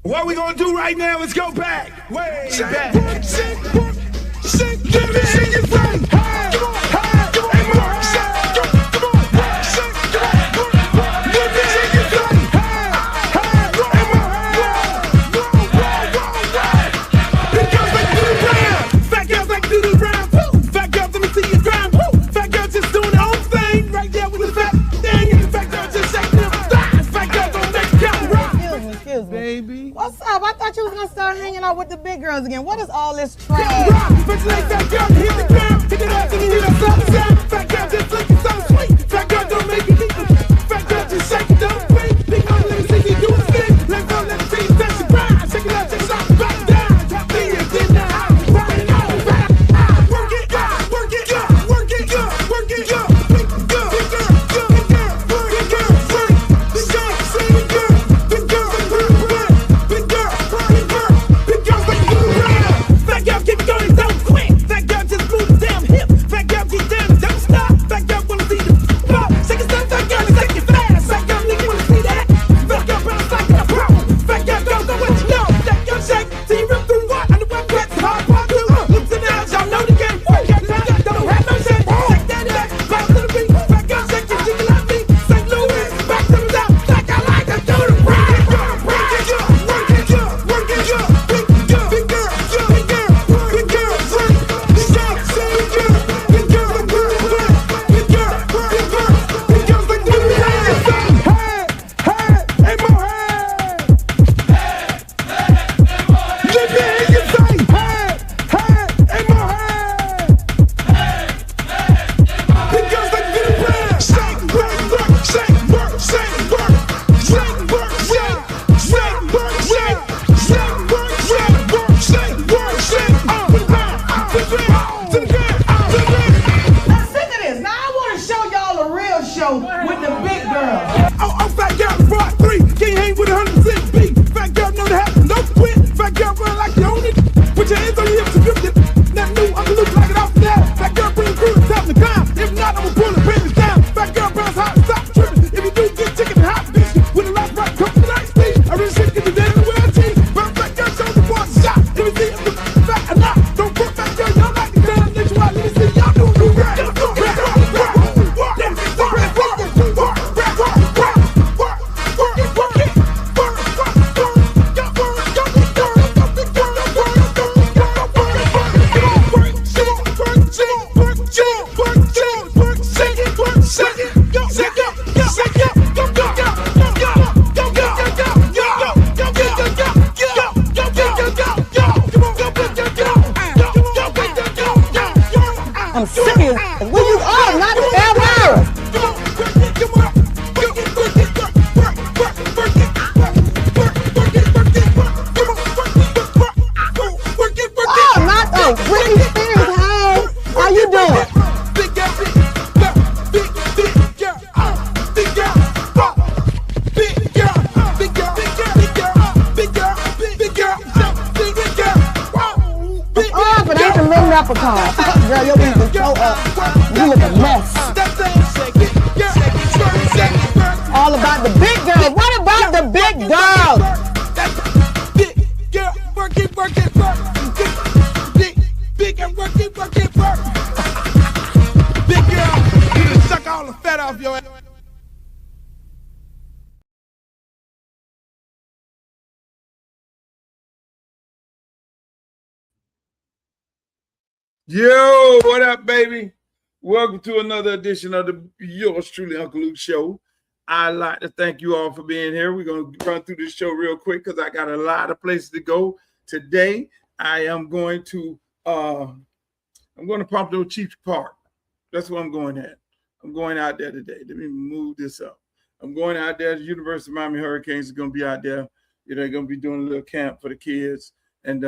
What we gonna do right now is go back, way back. Give me your friend. Baby. What's up? I thought you was gonna start hanging out with the big girls again. What is all this trash? Fat girl just looking so sweet. Fat girl don't make you eat. Fat girl just shake it, don't breathe. Big man, let me see you do a thing. Let's go, let me see you touch the ground. Shake it out, take it off, back down. See you in the house, right now. Work it, work it, work it, work it, big girl, big girl, big girl, big girl, big girl, big girl, big girl, big girl, big girl, big girl, like you around. Fat girl keep going, don't quit. Fat girl just move the damn hip. Fat girl keep down, don't stop. Fat girl wanna see the pop. Shake it down, fat girl, shake it fast. Fat girl nigga wanna see that. Fat girl bounce like a pro. Fat girl don't know what you know. Fat girl shake till you rip through what? On the wet wet, hard part two. Looks in the house, y'all know the game. Fat girl don't have no shame. Shake that back, bounce to the beat. Fat girl shake it, jiggle like me. St. Louis, back to the top. Like I like to do the ride. Work it, work it, work it, big girl, big girl, big girl, big girl, big girl, big girl, big girl, big girl, big girl, big girl, big girl, like do the ride. Hey, hey, more hey. Let me hear you say, hey, hey, more hey. Big girls like do the ride. Shake, work, work, shake, work, shake, work, shake, work, shake, shake, work, shake, shake, work, shake, work, shake, work, shake. To the ground, to the ground, to the ground, to the ground. Now sick of this. Now I want to show y'all a real show with the big girls. Oh, fat girl, part 3. Can't hang with 100% beat. Fat girl know the happen, no quit. Fat girl run like you own it. Put your hands on your hips and grip it. Not new, I'm look like it off the now. Fat girl bring crew to top the climb. If not, I'ma pull the panties down. Fat girl bounce hot, stop tripping. If you do get chicken and hot bitch with a lot right, come to the night speed. I really shit get the dead in the world team. Bounce fat girl, show the boys a shot. Let me see if it's fat or not. Don't put fat girl, y'all like the damn bitch. Let me see y'all do the rap. I'm serious. Where you are, not ever. Oh, not the Britney Spears. Hey, how you doing? Oh, but ain't the little leprechaun. Girl, your wings are so up. You look a mess. All about the big girls. What about the big girls? Big girl, work it, work it, work. Big and work it, work it, work. Big girl, you done suck all the fat off your ass. Yo, what up, baby? Welcome to another edition of the yours truly, Uncle Luke Show. I'd like to thank you all for being here. We're going to run through this show real quick because I got a lot of places to go. Today, I am going to Pompano Chiefs Park. That's where I'm going at. I'm going out there today. Let me move this up. I'm going out there. The University of Miami Hurricanes is going to be out there. They're going to be doing a little camp for the kids. And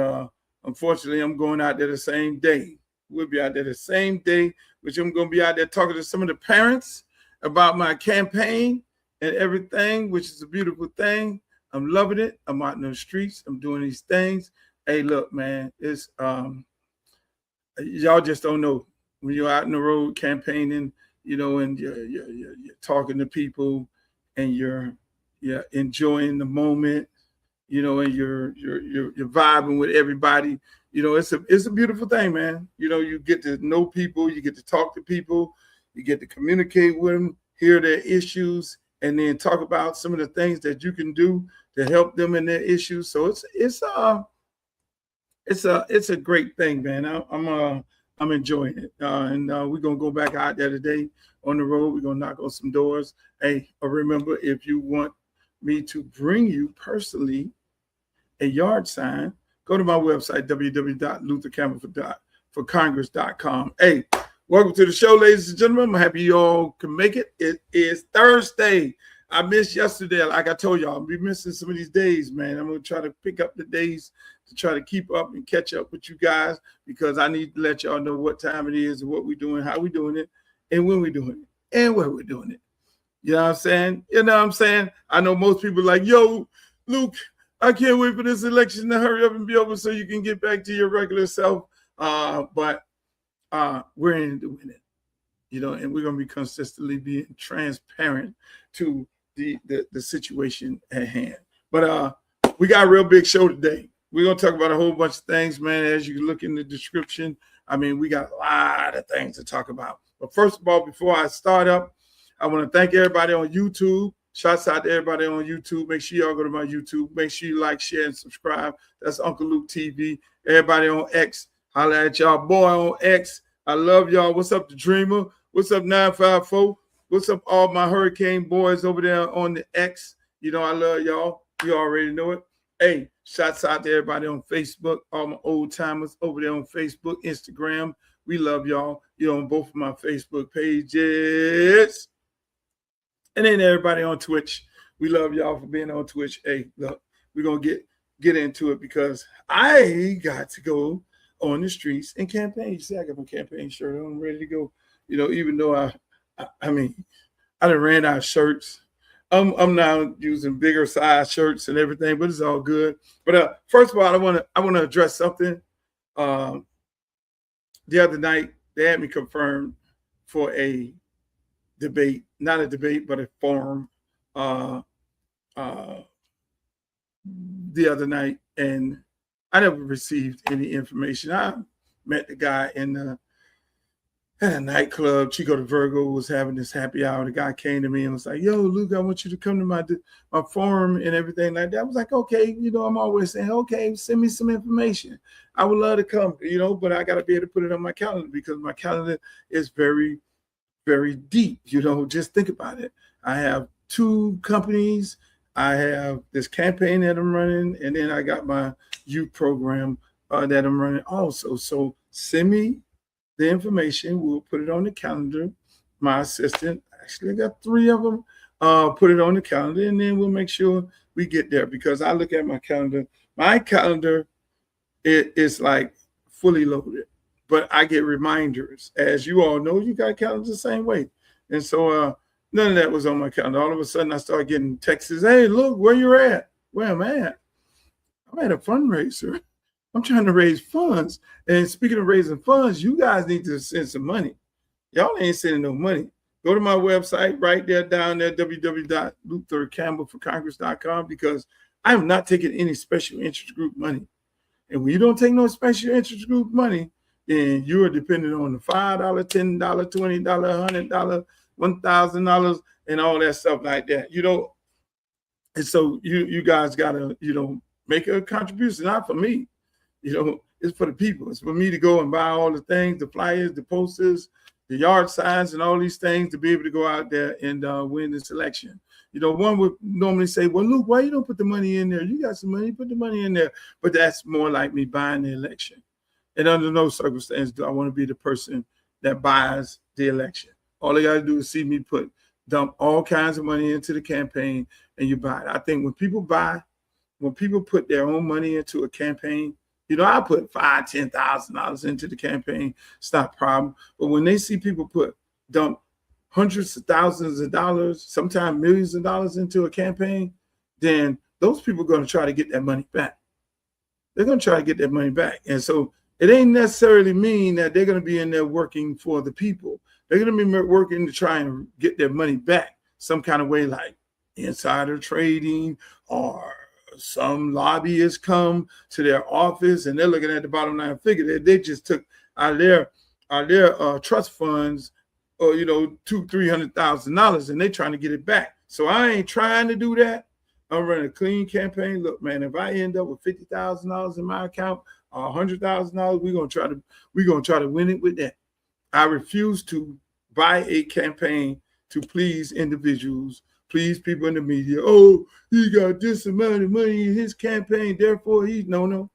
unfortunately, I'm going out there the same day. We'll be out there the same day, which I'm going to be out there talking to some of the parents about my campaign and everything, which is a beautiful thing. I'm loving it. I'm out in the streets. I'm doing these things. Hey, look, man, it's y'all just don't know when you're out in the road campaigning, and you're talking to people and you're enjoying the moment. you know, and you're vibing with everybody. You know, it's a beautiful thing, man. You know, you get to know people, you get to talk to people, you get to communicate with them, hear their issues, and then talk about some of the things that you can do to help them in their issues. So it's a great thing, man. I'm enjoying it, and we're gonna go back out there today on the road. We're gonna knock on some doors. Hey, remember, if you want me to bring you personally a yard sign, go to my website, www.luthercampbellforcongress.com. Hey, welcome to the show, ladies and gentlemen. I'm happy you all can make it. It is Thursday. I missed yesterday. Like I told y'all, I'll be missing some of these days, man. I'm going to try to pick up the days to try to keep up and catch up with you guys, because I need to let y'all know what time it is and what we're doing, how we're doing it, and when we're doing it, and where we're doing it. You know what I'm saying? You know what I'm saying? I know most people are like, yo, Luke, I can't wait for this election to hurry up and be over so you can get back to your regular self. But we're in doing it, you know, and we're going to be consistently being transparent to the situation at hand. But we got a real big show today. We're going to talk about a whole bunch of things, man. As you look in the description, I mean, we got a lot of things to talk about. But first of all, before I start up, I want to thank everybody on YouTube. Shouts out to everybody on YouTube. Make sure y'all go to my YouTube. Make sure you like, share, and subscribe. That's Uncle Luke TV. Everybody on X, holla at y'all boy on X. I love y'all. What's up, the Dreamer? What's up, 954? What's up, all my Hurricane boys over there on the X? You know I love y'all. You already know it. Hey, shouts out to everybody on Facebook, all my old timers over there on Facebook, Instagram. We love y'all. You're on both of my Facebook pages. And then everybody on Twitch. We love y'all for being on Twitch. Hey, look, we're going to get into it, because I got to go on the streets and campaign. You see, I got my campaign shirt on. I'm ready to go. You know, even though I done ran out of shirts. I'm now using bigger size shirts and everything, but it's all good. But first of all, I want to address something. The other night, they had me confirmed for a debate, not a debate, but a forum the other night, and I never received any information. I met the guy at a nightclub. Chico the Virgo was having this happy hour. The guy came to me and was like, yo, Luke, I want you to come to my forum and everything like that. I was like, okay, you know, I'm always saying, okay, send me some information. I would love to come, you know, but I got to be able to put it on my calendar, because my calendar is very, very deep. You know, just think about it. I have 2 companies. I have this campaign that I'm running, and then I got my youth program that I'm running also. So send me the information. We'll put it on the calendar. My assistant actually got 3 of them. Put it on the calendar, and then we'll make sure we get there, because I look at my calendar. My calendar is like fully loaded, but I get reminders. As you all know, you got calendars the same way. And so none of that was on my calendar. All of a sudden, I started getting texts. Hey, look, where you're at? Where am I at? I'm at a fundraiser. I'm trying to raise funds. And speaking of raising funds, you guys need to send some money. Y'all ain't sending no money. Go to my website right there, down there, www.luthercampbellforcongress.com, because I am not taking any special interest group money. And when you don't take no special interest group money, then you are dependent on the $5, $10, $20, $100, $1,000, and all that stuff like that. You know, and so you guys gotta, you know, make a contribution. Not for me, you know, it's for the people. It's for me to go and buy all the things, the flyers, the posters, the yard signs, and all these things, to be able to go out there and win this election. You know, one would normally say, well, Luke, why you don't put the money in there? You got some money, put the money in there. But that's more like me buying the election. And under no circumstance do I want to be the person that buys the election. All they got to do is see me dump all kinds of money into the campaign, and you buy it. I think when people put their own money into a campaign, you know, I put $5,000, $10,000 into the campaign. It's not a problem. But when they see people dump hundreds of thousands of dollars, sometimes millions of dollars into a campaign, then those people are going to try to get that money back. They're going to try to get that money back. And so it ain't necessarily mean that they're going to be in there working for the people. They're going to be working to try and get their money back some kind of way, like insider trading or some lobbyists come to their office and they're looking at the bottom line figure. They just took out of their trust funds, or $200,000-$300,000, and they're trying to get it back. So I ain't trying to do that. I'm running a clean campaign. Look, man, if I end up with $50,000 in my account or $100,000, we're gonna try to win it with that. I refuse to buy a campaign to please individuals, please people in the media. Oh, he got this amount of money in his campaign, therefore he's no.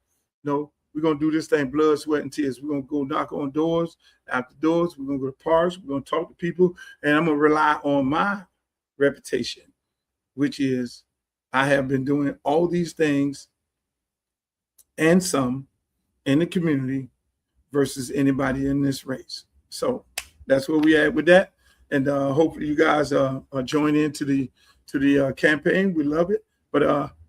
We're gonna do this thing blood, sweat, and tears. We're gonna go knock on doors, after doors. We're gonna go to parks. We're gonna talk to people, and I'm gonna rely on my reputation, which is I have been doing all these things and some in the community versus anybody in this race. So that's where we at with that, and hopefully you guys join into the campaign. We love it, but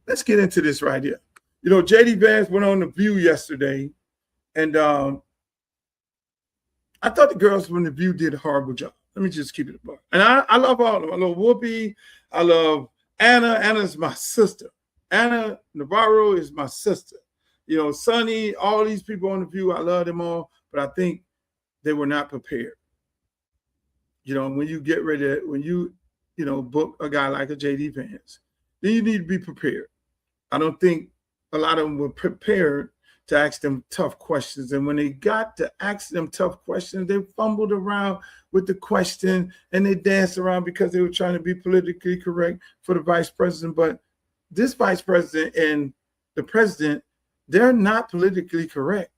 let's get into this right here. JD Vance went on The View yesterday, and I thought the girls from The View did a horrible job. Let me just keep it a buck. And I love all of them. I love Whoopi. I love Anna. Anna's my sister. Anna Navarro is my sister. Sonny, all these people on The View, I love them all, but I think they were not prepared. When you get ready, when you book a guy like a JD Vance, then you need to be prepared. I don't think a lot of them were prepared to ask them tough questions. And when they got to ask them tough questions, they fumbled around with the question and they danced around because they were trying to be politically correct for the vice president. But this vice president and the president, they're not politically correct.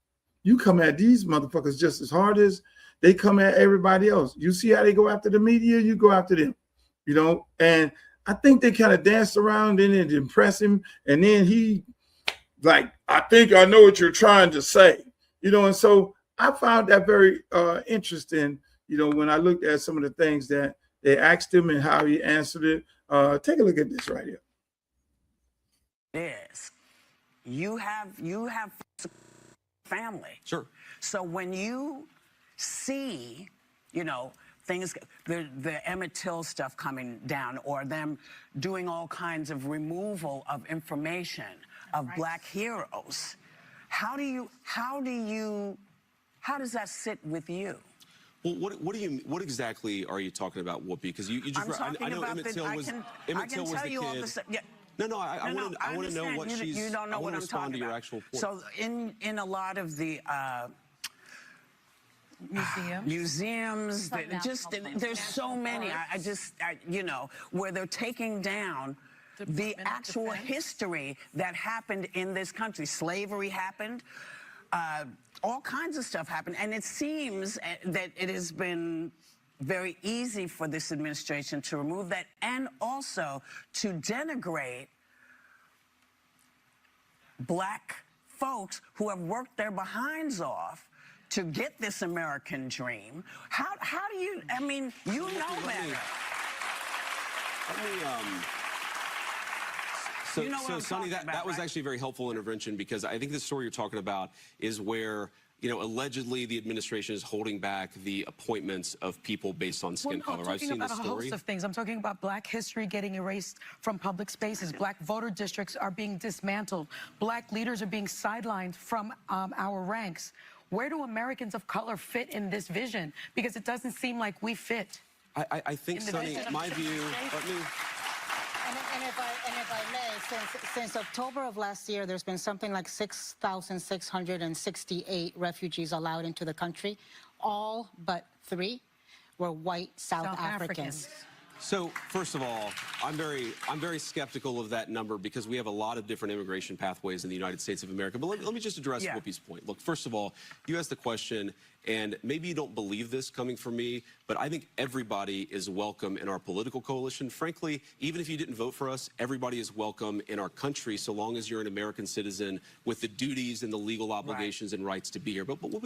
You come at these motherfuckers just as hard as they come at everybody else. You see how they go after the media, you go after them, and I think they kind of danced around and it impressed him. And then he, I think I know what you're trying to say, and so I found that very interesting, when I looked at some of the things that they asked him and how he answered it. Take a look at this right here. Yes, you have family. Sure. So when you see, things, the Emmett Till stuff coming down, or them doing all kinds of removal of information of Black heroes, how does that sit with you? Well, what exactly are you talking about, Whoopi? Because you just I know Emmett Till was the kid. No, I want to know what she's. You don't know what I'm talking about. Your actual point. So in a lot of the museums, there's so many. Where they're taking down the actual history that happened in this country. Slavery happened. All kinds of stuff happened, and it seems that it has been very easy for this administration to remove that, and also to denigrate Black folks who have worked their behinds off to get this American dream. How do you, you know better. So Sonny, that was actually a very helpful intervention, because I think the story you're talking about is where, allegedly the administration is holding back the appointments of people based on skin color. I've seen the story. I'm talking about a host of things. I'm talking about Black history getting erased from public spaces. Black voter districts are being dismantled. Black leaders are being sidelined from our ranks. Where do Americans of color fit in this vision? Because it doesn't seem like we fit. I think, Sonny, my view, And if I may, since October of last year, there's been something like 6,668 refugees allowed into the country. All but 3 were white South Africans. So first of all, I'm very skeptical of that number, because we have a lot of different immigration pathways in the United States of America. But let me just address Whoopi's point. Look, first of all, you asked the question, and maybe you don't believe this coming from me, but I think everybody is welcome in our political coalition. Frankly, even if you didn't vote for us, everybody is welcome in our country, so long as you're an American citizen with the duties and the legal obligations and rights to be here. But let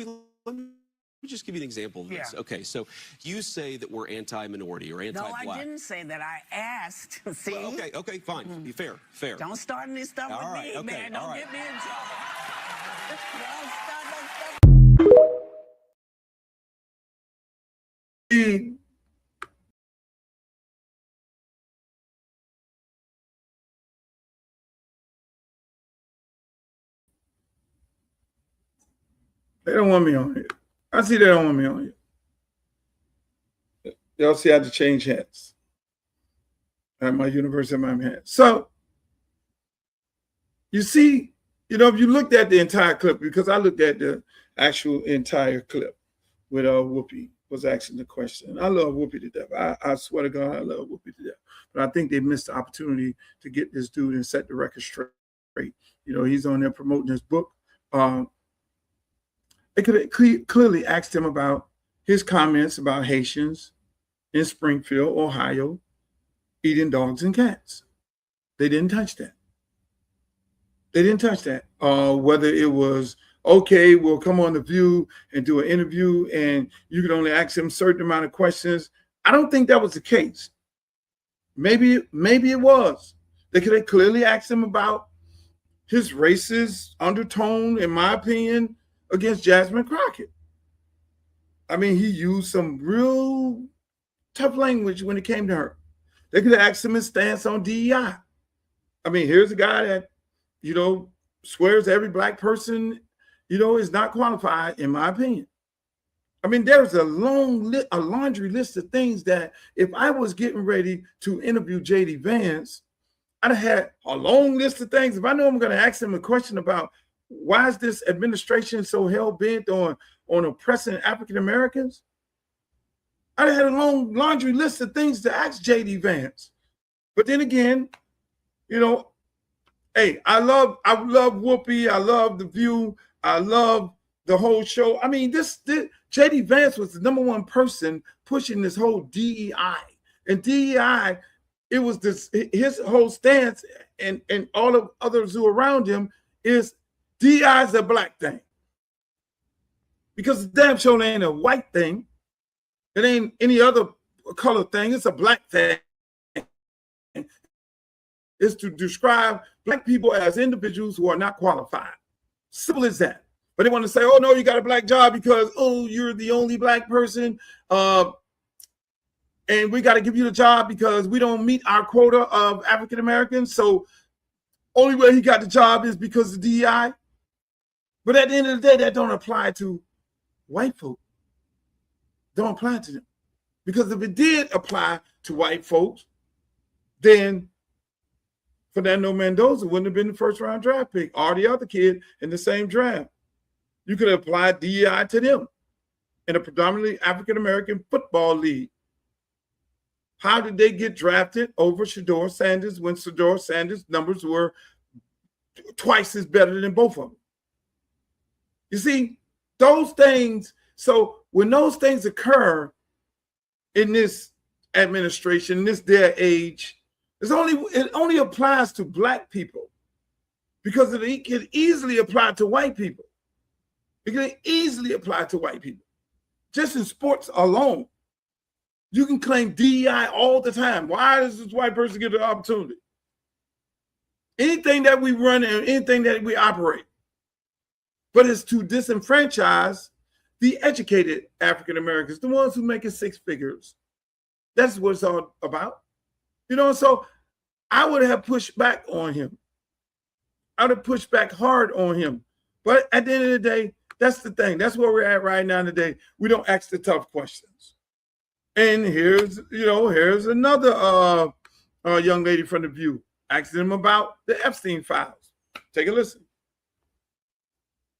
me just give you an example of this. Yeah. Okay, so you say that we're anti-minority or anti-Black. No, I didn't say that. I asked. See? Well, okay, fine. Fair. Don't start any stuff with me, man. Don't get me in trouble. Don't start no stuff. They don't want me on here. I see they don't want me on here. Y'all see I had to change hats at my University of Miami hat. So you see, if you looked at the entire clip, because I looked at the actual entire clip with Whoopi was asking the question. I love Whoopi to death. I swear to God, I love Whoopi to death. But I think they missed the opportunity to get this dude and set the record straight. He's on there promoting his book. They could have clearly asked him about his comments about Haitians in Springfield, Ohio, eating dogs and cats. They didn't touch that. They didn't touch that. Whether it was, okay, we'll come on The View and do an interview and you can only ask him a certain amount of questions. I don't think that was the case. Maybe it was. They could have clearly asked him about his racist undertone, in my opinion, against Jasmine Crockett. I mean, he used some real tough language when it came to her. They could have asked him his stance on DEI. I mean, here's a guy that, swears every black person, is not qualified, in my opinion. I mean, there's a laundry list of things that if I was getting ready to interview J.D. Vance, I'd have had a long list of things. If I know I'm going to ask him a question about why is this administration so hell-bent on oppressing African Americans, I'd have had a long laundry list of things to ask J.D. Vance. But then again, hey, I love Whoopi. I love The View. I love the whole show. I mean, this J.D. Vance was the #1 person pushing this whole DEI. And DEI, it was his whole stance and all of others who are around him is DEI is a black thing. Because the damn show ain't a white thing. It ain't any other color thing. It's a black thing. It's to describe black people as individuals who are not qualified. Simple as that. But they want to say, oh, no, you got a black job because, oh, you're the only black person. And we got to give you the job because we don't meet our quota of African Americans. So only way he got the job is because of DEI. But at the end of the day, that don't apply to white folk. Don't apply to them. Because if it did apply to white folks, then Fernando Mendoza wouldn't have been the first-round draft pick or the other kid in the same draft. You could have applied DEI to them in a predominantly African-American football league. How did they get drafted over Shedeur Sanders when Shedeur Sanders' numbers were twice as better than both of them? You see, those things, so when those things occur in this administration, in this day and age, it only applies to black people because it can easily apply to white people. It can easily apply to white people. Just in sports alone, you can claim DEI all the time. Why does this white person get the opportunity? Anything that we run and anything that we operate, but it's to disenfranchise the educated African Americans, the ones who make it six figures. That's what it's all about. So I would have pushed back on him. I would have pushed back hard on him. But at the end of the day, that's the thing. That's where we're at right now today. We don't ask the tough questions. And here's another young lady from The View asking him about the Epstein files. Take a listen.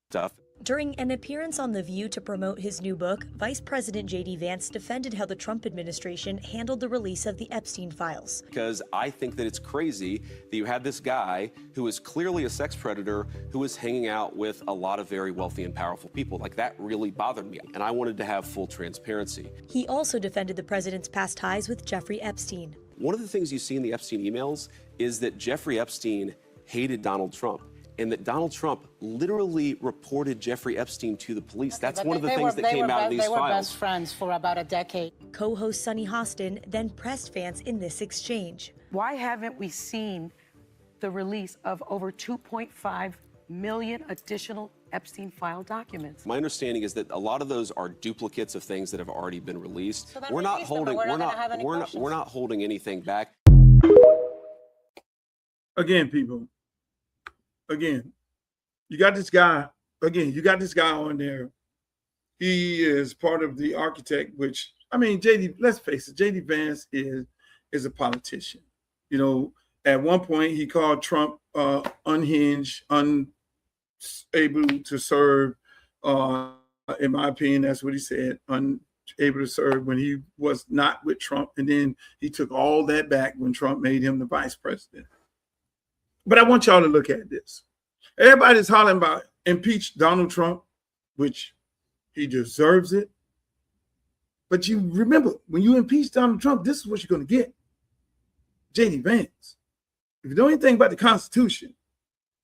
Tough. During an appearance on The View to promote his new book, Vice President J.D. Vance defended how the Trump administration handled the release of the Epstein files. Because I think that it's crazy that you had this guy who is clearly a sex predator who is hanging out with a lot of very wealthy and powerful people. Like, that really bothered me, and I wanted to have full transparency. He also defended the president's past ties with Jeffrey Epstein. One of the things you see in the Epstein emails is that Jeffrey Epstein hated Donald Trump, and that Donald Trump literally reported Jeffrey Epstein to the police. That's one of the things that came out of these files. They were best friends for about a decade. Co-host Sunny Hostin then pressed Vance in this exchange. Why haven't we seen the release of over 2.5 million additional Epstein file documents? My understanding is that a lot of those are duplicates of things that have already been released. So We're not holding anything back. Again, people. Again, you got this guy on there he is part of the architect, which, I mean, JD, let's face it, JD Vance is a politician. You know, at one point he called Trump unhinged, unable to serve. In my opinion, that's what he said, unable to serve when he was not with Trump. And then he took all that back when Trump made him the vice president. But I want y'all to look at this. Everybody's hollering about impeach Donald Trump, which he deserves it. But you remember, when you impeach Donald Trump, this is what you're going to get. JD Vance. If you know anything about the Constitution,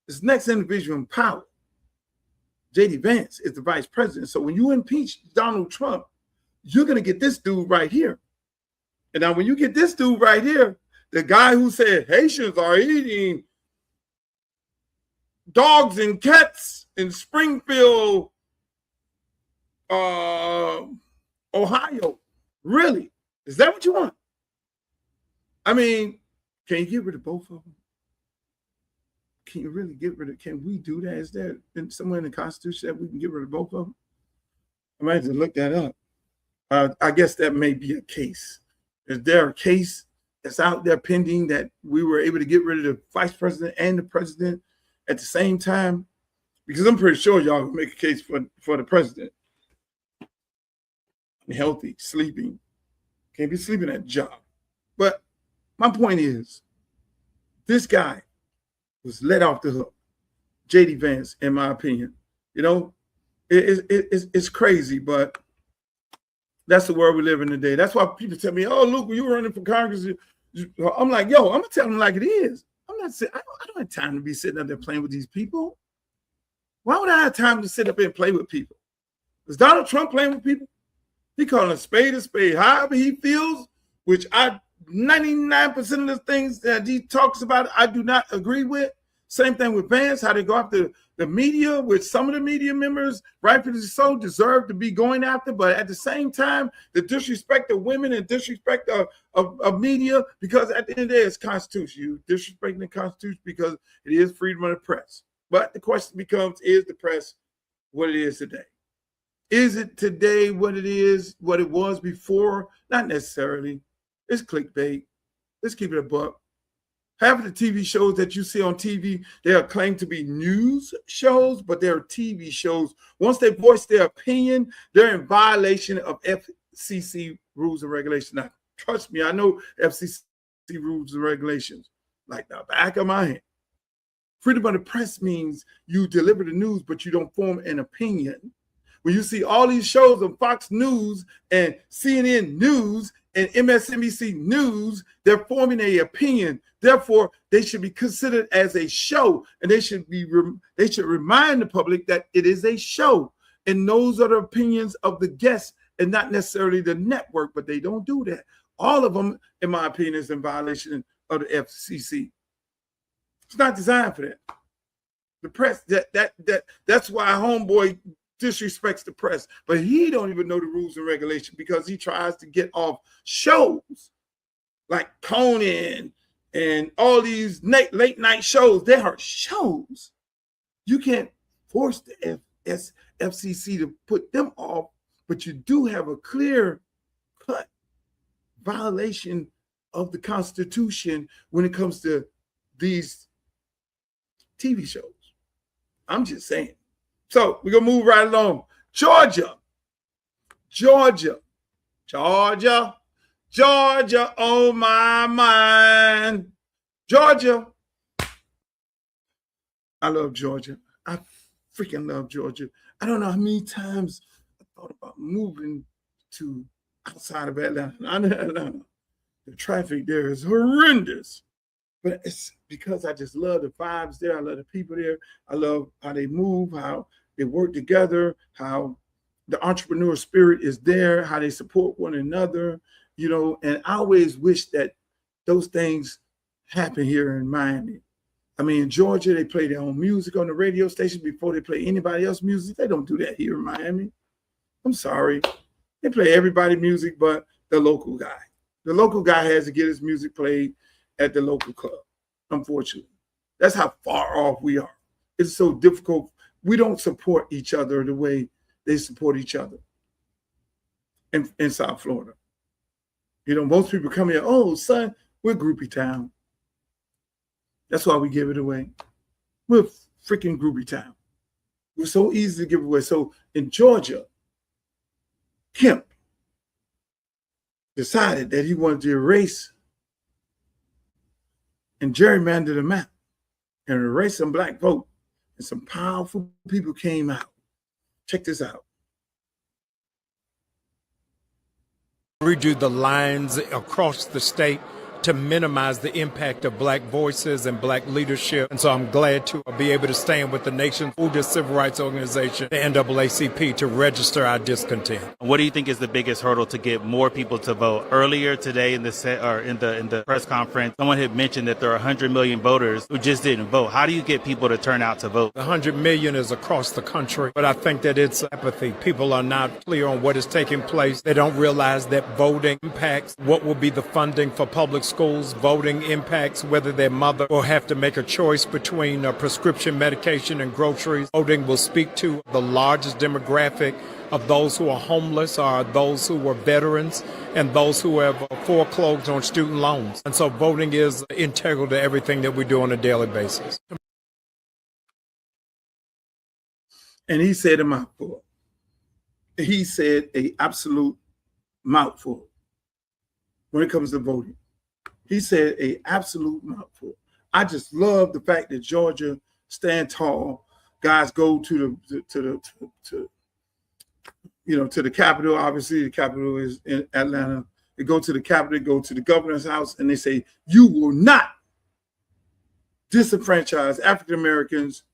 this next individual in power, JD Vance, is the vice president. So when you impeach Donald Trump, you're going to get this dude right here. And now when you get this dude right here, the guy who said Haitians are eating dogs and cats in Springfield, Ohio. Really? Is that what you want? I mean, can you get rid of both of them? Can you really get rid of, can we do that? Is there somewhere in the Constitution that we can get rid of both of them? I might have to look that up. I guess that may be a case. Is there a case that's out there pending that we were able to get rid of the vice president and the president at the same time? Because I'm pretty sure y'all can make a case for the president. Healthy, sleeping. Can't be sleeping at a job. But my point is, this guy was let off the hook. JD Vance, in my opinion. You know, it's crazy, but that's the world we live in today. That's why people tell me, oh, Luke, when you were running for Congress, I'm like, yo, I'm going to tell them like it is. I'm not saying, I don't have time to be sitting up there playing with these people. Why would I have time to sit up there and play with people? Is Donald Trump playing with people? He calling a spade, however he feels, which 99% of the things that he talks about, I do not agree with. Same thing with Vance, how they go after the media, which some of the media members, rightfully so, deserve to be going after. But at the same time, the disrespect of women and disrespect of media, because at the end of the day, it's Constitution. You disrespecting the Constitution because it is freedom of the press. But the question becomes, is the press what it is today? Is it today what it is, what it was before? Not necessarily. It's clickbait. Let's keep it a buck. Half of the TV shows that you see on TV, they are claimed to be news shows, but they're TV shows. Once they voice their opinion, they're in violation of FCC rules and regulations. Now, trust me, I know FCC rules and regulations like the back of my hand. Freedom of the press means you deliver the news, but you don't form an opinion. When you see all these shows on Fox News and CNN News and MSNBC News, they're forming an opinion. Therefore, they should be considered as a show, and they should remind the public that it is a show. And those are the opinions of the guests and not necessarily the network, but they don't do that. All of them, in my opinion, is in violation of the FCC. It's not designed for that. The press, that's why homeboy disrespects the press, but he don't even know the rules and regulations because he tries to get off shows like Conan and all these late night shows. They are shows. You can't force the FCC to put them off, but you do have a clear cut violation of the Constitution when it comes to these TV shows. I'm just saying. So we're going to move right along. Georgia, on my mind. Georgia. I love Georgia. I freaking love Georgia. I don't know how many times I thought about moving to outside of Atlanta. The traffic there is horrendous. But it's because I just love the vibes there. I love the people there. I love how they move, how they work together, how the entrepreneur spirit is there, how they support one another, you know. And I always wish that those things happen here in Miami. I mean, in Georgia, they play their own music on the radio station before they play anybody else's music. They don't do that here in Miami. I'm sorry. They play everybody's music but the local guy. The local guy has to get his music played at the local club, unfortunately. That's how far off we are. It's so difficult. We don't support each other the way they support each other. in South Florida. You know, most people come here, oh, son, we're groupie town. That's why we give it away. We're freaking groupie town. We're so easy to give away. So in Georgia, Kemp decided that he wanted to erase and gerrymander the map and erase some black vote. And some powerful people came out. Check this out. Redo the lines across the state to minimize the impact of black voices and black leadership. And so I'm glad to be able to stand with the nation's oldest civil rights organization, the NAACP, to register our discontent. What do you think is the biggest hurdle to get more people to vote? Earlier today in the press conference, someone had mentioned that there are 100 million voters who just didn't vote. How do you get people to turn out to vote? 100 million is across the country, but I think that it's apathy. People are not clear on what is taking place. They don't realize that voting impacts what will be the funding for public schools. Voting impacts whether their mother will have to make a choice between prescription medication and groceries. Voting will speak to the largest demographic of those who are homeless, are those who are veterans, and those who have foreclosed on student loans. And so voting is integral to everything that we do on a daily basis. And he said a mouthful. He said an absolute mouthful when it comes to voting. He said an absolute mouthful. I just love the fact that Georgia stand tall. Guys go to the Capitol. Obviously, the Capitol is in Atlanta. They go to the Capitol, go to the governor's house, and they say, "You will not disenfranchise African Americans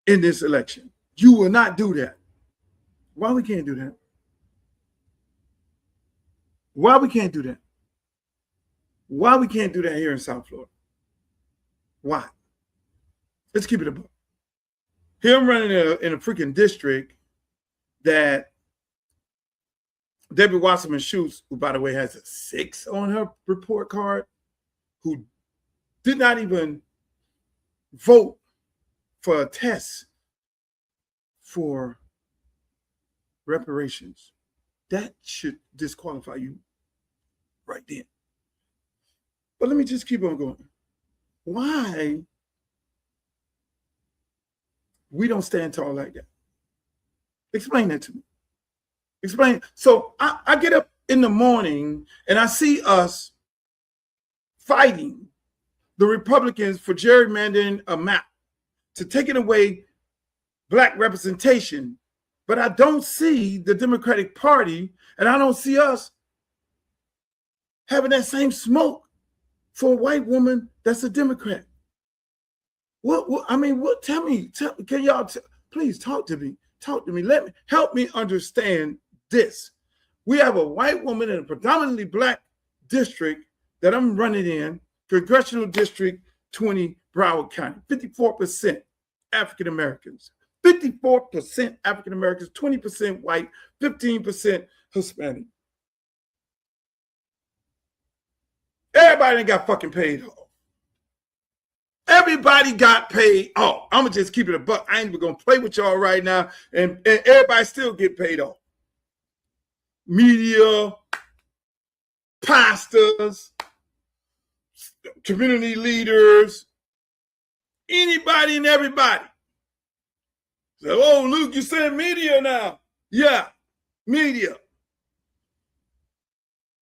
in this election. You will not do that." Why we can't do that? Why we can't do that? Why we can't do that here in South Florida? Why? Let's keep it a book. Here I'm running in a freaking district that Debbie Wasserman Schultz, who by the way has a 6 on her report card, who did not even vote for a test for reparations. That should disqualify you right then. But let me just keep on going. Why we don't stand tall like that? Explain that to me. Explain. So I get up in the morning and I see us fighting the Republicans for gerrymandering a map to taking away black representation, but I don't see the Democratic Party and I don't see us having that same smoke for a white woman that's a Democrat. Tell me, can y'all, please talk to me. Talk to me. Help me understand this. We have a white woman in a predominantly black district that I'm running in, Congressional District 20, Broward County, 54% African Americans, 54% African Americans, 20% white, 15% Hispanic. Everybody done got fucking paid off. Everybody got paid off. I'm going to just keep it a buck. I ain't even going to play with y'all right now. And everybody still get paid off. Media, pastors, community leaders, anybody and everybody. So, oh, Luke, you said media now. Yeah, media.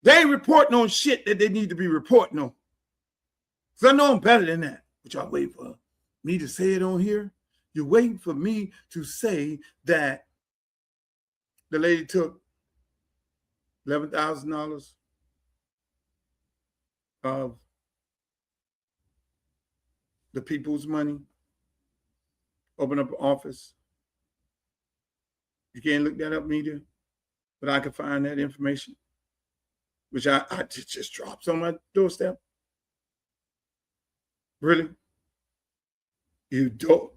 They ain't reporting on shit that they need to be reporting on. Because I know I'm better than that. But y'all wait for me to say it on here? You're waiting for me to say that the lady took $11,000 of the people's money, open up an office. You can't look that up, media, but I can find that information, which I just drops on my doorstep. Really? You don't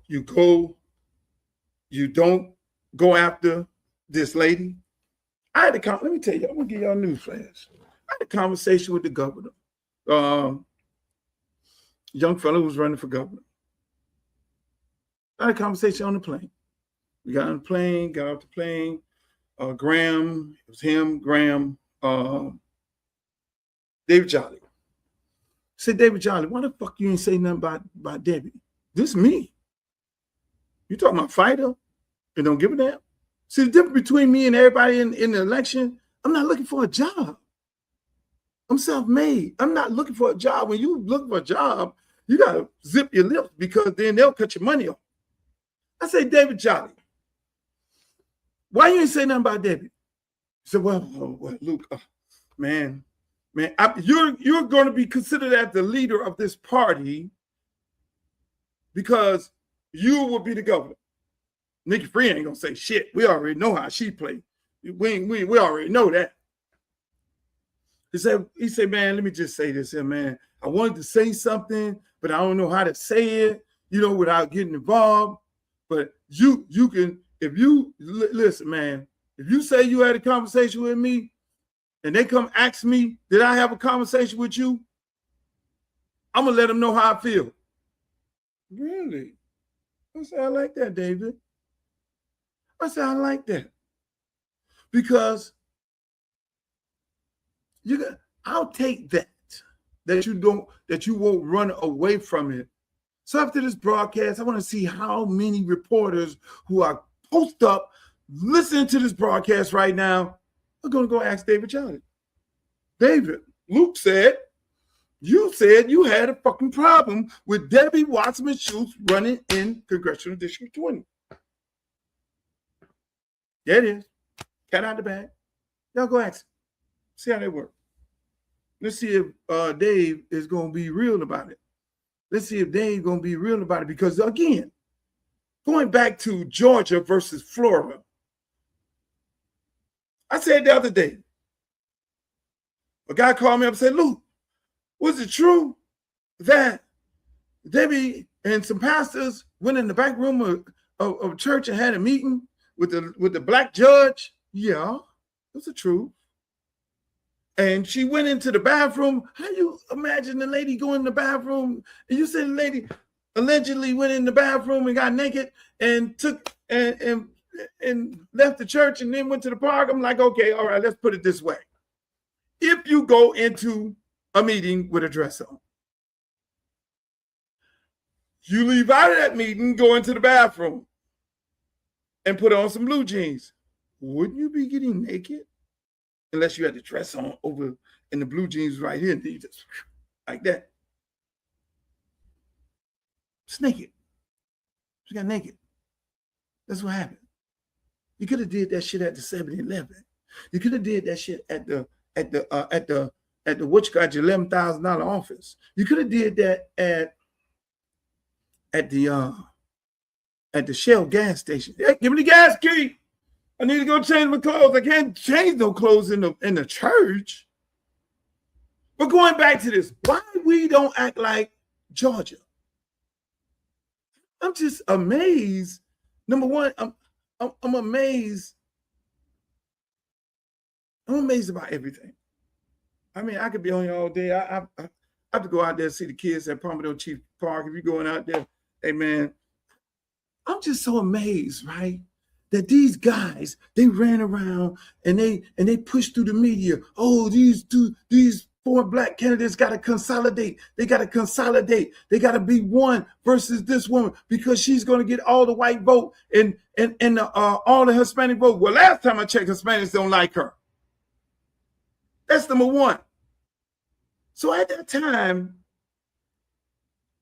go after this lady? Let me tell you, I'm gonna give y'all a news flash. I had a conversation with the governor. Young fellow who was running for governor. I had a conversation on the plane. We got on the plane, got off the plane. Graham, it was him, Graham, David Jolly. Said, David Jolly, why the fuck you ain't say nothing about Debbie? This me. You talking about fighter and don't give a damn? See, the difference between me and everybody in the election, I'm not looking for a job. I'm self-made. I'm not looking for a job. When you look for a job, you got to zip your lips because then they'll cut your money off. I say, David Jolly, why you ain't say nothing about Debbie? He said, well, Luke, man, you're going to be considered as the leader of this party because you will be the governor. Nikki Free ain't gonna say shit. We already know how she played. We already know that. He said, man, let me just say this here, man. I wanted to say something, but I don't know how to say it, without getting involved. But you can, if you listen, man, if you say you had a conversation with me and they come ask me, did I have a conversation with you? I'm gonna let them know how I feel. Really? I said, I like that, David. I said, I like that. Because I'll take that you won't run away from it. So after this broadcast, I want to see how many reporters who are posted up listening to this broadcast right now are going to go ask David Jolly. David, Luke said you had a fucking problem with Debbie Wasserman-Schultz running in Congressional District 20. There it is. Cat out the bag. Y'all go ask him. See how they work. Let's see if Dave is going to be real about it. Let's see if Dave's going to be real about it. Because, again, going back to Georgia versus Florida, I said the other day, a guy called me up and said, Luke, was it true that Debbie and some pastors went in the back room of church and had a meeting with the black judge? Yeah, that's the truth. And she went into the bathroom. How you imagine the lady going in the bathroom? And you said the lady allegedly went in the bathroom and got naked and took and left the church and then went to the park. I'm like, okay, all right, let's put it this way. If you go into a meeting with a dress on, you leave out of that meeting, go into the bathroom and put on some blue jeans. Wouldn't you be getting naked? Unless you had the dress on over and the blue jeans right here, and you just like that. It's naked. She got naked. That's what happened. You could have did that shit at the 7-Eleven. You could have did that shit at the what you got your $11,000 office. You could have did that at the Shell gas station. Hey, give me the gas key. I need to go change my clothes. I can't change no clothes in the church. But going back to this, why we don't act like Georgia? I'm just amazed. Number one, I'm amazed. I'm amazed about everything. I mean, I could be on here all day. I have to go out there and see the kids at Pompano Chief Park. If you're going out there, hey man, I'm just so amazed, right? That these guys, they ran around and they pushed through the media. Oh, these 4 black candidates got to consolidate. They got to consolidate. They got to be one versus this woman because she's going to get all the white vote and all the Hispanic vote. Well, last time I checked, Hispanics don't like her. That's number one. So at that time,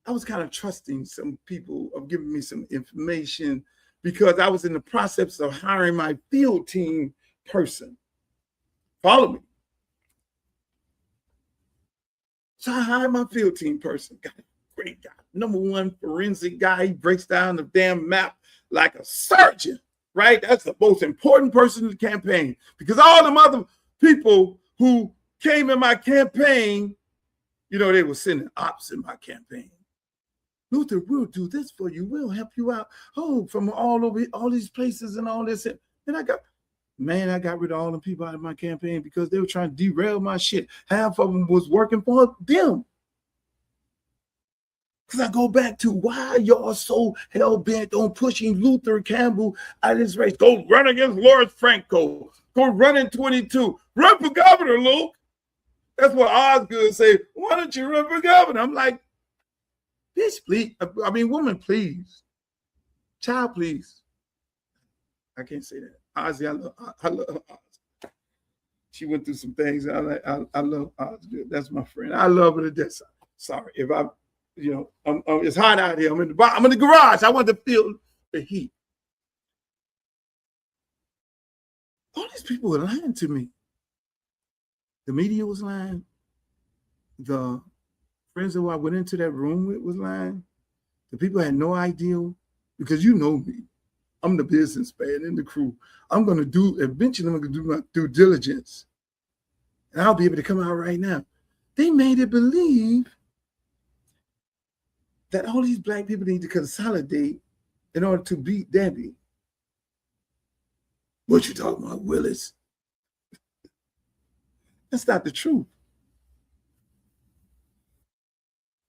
I was kind of trusting some people of giving me some information because I was in the process of hiring my field team person. Follow me. So I hired my field team person. Got a great guy. Number one forensic guy. He breaks down the damn map like a surgeon, right? That's the most important person in the campaign because all them other people who came in my campaign, they were sending ops in my campaign. Luther, we'll do this for you. We'll help you out. Oh, from all over all these places and all this. And I got rid of all the people out of my campaign because they were trying to derail my shit. Half of them was working for them. Because I go back to why y'all so hell-bent on pushing Luther Campbell out of this race. Go run against Lawrence Franco. Go run in 22. Run for governor, Luke. That's what Osgood say. Why don't you run for governor? I'm like, bitch, please. I mean, woman, please. Child, please. I can't say that. Ozzy, I love Ozzy. She went through some things. I love Ozzy. That's my friend. I love her to death. Sorry if I, it's hot out here. I'm in the garage. I want to feel the heat. All these people were lying to me. The media was lying. The friends who I went into that room with was lying. The people had no idea, because you know me. I'm the business man in the crew. Eventually I'm going to do my due diligence. And I'll be able to come out right now. They made it believe that all these black people need to consolidate in order to beat Debbie. What you talking about, Willis? That's not the truth.